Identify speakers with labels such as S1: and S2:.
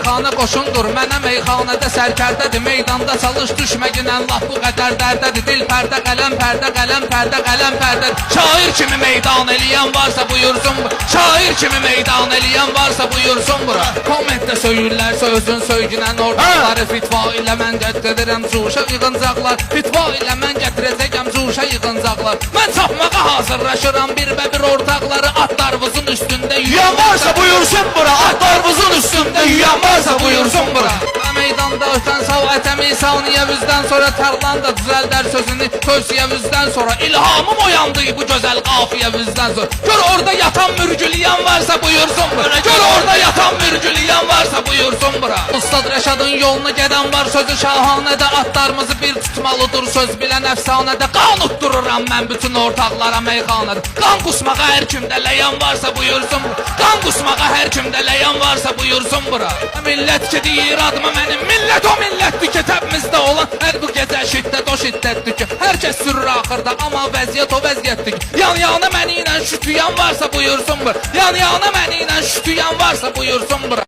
S1: meyxana qoşundur, mənə meyxanədə sərkərdədir. Meydanda çalış düşməginən laf bu qədər dərdədir. Dil pərdə, qələm pərdə, qələm pərdə, qələm pərdə. Şair kimi meydan eləyən varsa buyursun. Şair kimi meydan eləyən varsa buyursun bura. Kommentdə söyürlər sözün söygünən ortaları. Fitva ilə mən gətirəm cuşa yığıncaqlar. Fitva ilə mən gətirəcəkəm cuşa yığıncaqlar. Mən çapmağa hazırlaşıram bir və bir ortaqları. Atlarımızın üstündə yüyən varsa buyursun bura. Atlarımızın üstündə yüyən varsa buyursun bura. Meydanda ötən savətəmi saniyəvizdən sonra tərlan da düzəldər sözünü tövsiyəvizdən sonra. İlhamım oyandı bu gözəl qafiyəvizdən sonra. Gör orada yatan mürgüləyən varsa buyursun bura. Gör orada yatan mürgüləyən varsa buyursun bura. Ustad Rəşadın yoluna gedən var sözü şahanədə. Atlarımızı bir tutmalıdır söz bilən əfsanədə. Qan utdururam mən bütün ortaqlara meyxanədə. Qan qusmağa hər kimdə ləyən varsa buyursun bura. Qan qusmağa hər kimdə ləyən varsa buyursun bura. Millət ki deyir adıma mənim millət o millətdir ki təbimizdə olan. Hər bu gecə şiddət o şiddətdir ki hər kəs sürür axırda amma vəziyyət o vəziyyətdir ki. Yan yana məni ilə şütüyən varsa buyursun bura. Yan yana məni ilə şütüyən varsa buyursun bura.